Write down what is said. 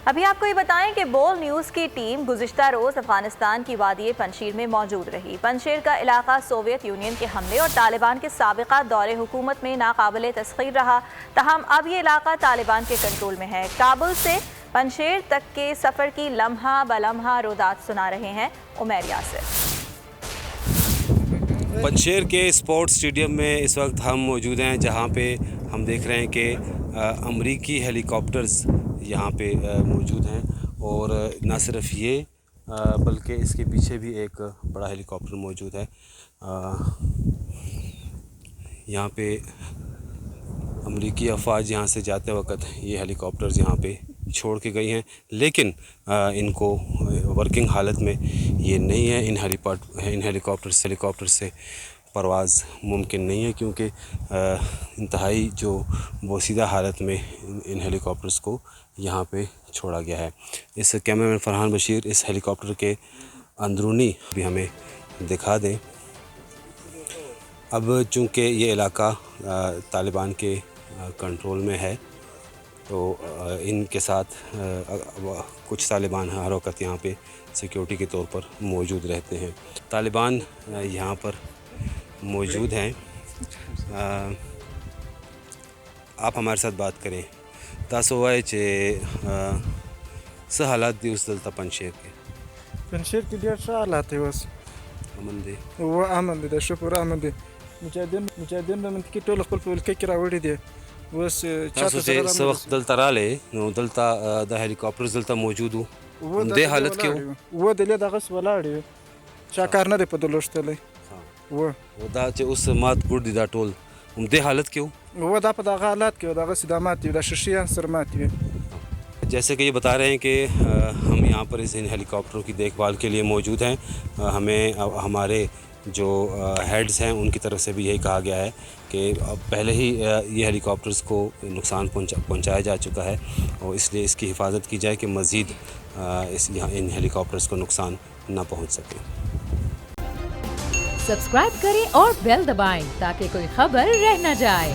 ابھی آپ کو یہ بتائیں کہ بول نیوز کی ٹیم گزشتہ روز افغانستان کی وادی پنجشیر میں موجود رہی۔ پنجشیر کا علاقہ سوویت یونین کے حملے اور طالبان کے سابقہ دور حکومت میں ناقابل تسخیر رہا، تاہم اب یہ علاقہ طالبان کے کنٹرول میں ہے۔ کابل سے پنجشیر تک کے سفر کی لمحہ بلمحہ رودات سنا رہے ہیں عمیر یاسر۔ پنجشیر کے اسپورٹس اسٹیڈیم میں اس وقت ہم موجود ہیں، جہاں پہ ہم دیکھ رہے ہیں کہ امریکی ہیلی کاپٹرز یہاں پہ موجود ہیں، اور نہ صرف یہ بلکہ اس کے پیچھے بھی ایک بڑا ہیلی کاپٹر موجود ہے۔ یہاں پہ امریکی افواج یہاں سے جاتے وقت یہ ہیلی کاپٹرز یہاں پہ چھوڑ کے گئی ہیں، لیکن ان کو ورکنگ حالت میں یہ نہیں ہے۔ ان ہیلی کاپٹر سے پرواز ممکن نہیں ہے، کیونکہ انتہائی جو بوسیدہ حالت میں ان ہیلی کاپٹرز کو یہاں پہ چھوڑا گیا ہے۔ اس کیمرہ مین فرحان بشیر اس ہیلی کاپٹر کے اندرونی بھی ہمیں دکھا دیں۔ اب چونکہ یہ علاقہ طالبان کے کنٹرول میں ہے، تو ان کے ساتھ کچھ طالبان ہر وقت یہاں پہ سیکیورٹی کے طور پر موجود رہتے ہیں۔ طالبان یہاں پر موجود ہیں۔ آپ ہمارے ساتھ بات کریں۔ تاسو وایئ چې څه حالات دي اوس دلته پنجشیر کې؟ پنجشیر کې ډېر ښه حالات دی اوس، امن دی؟ امن دی، د ښه پوره امن دی. مجاهدین په منطقې ټول خپل په ولکه کې راوړي دي. اوس تاسو چې څه وخت دلته راغلې نو دلته د هلیکاپټر دلته موجود وو، همدې حالت کې وو؟ دلې دغسې ولاړ وي، چا کار نه دی په دلو شتلی و. دا چې اوس مات ګوډ دي دا ټول همدې حالت کې وو، دا په دغه حالات کې وو، دغسې دا مات وي، دا شیشې هم سره مات وي. جیسے کہ یہ بتا رہے ہیں کہ ہم یہاں پر اس ہیلی کاپٹروں کی دیکھ بھال کے لیے موجود ہیں۔ ہمیں ہمارے جو ہیڈز ہیں ان کی طرف سے بھی یہی کہا گیا ہے کہ پہلے ہی یہ ہیلی کاپٹرز کو نقصان پہنچایا جا چکا ہے، اور اس لیے اس کی حفاظت کی جائے کہ مزید ان ہیلی کاپٹرز کو نقصان نہ پہنچ سکے۔ سبسکرائب کریں اور بیل دبائیں تاکہ کوئی خبر رہ نہ جائے۔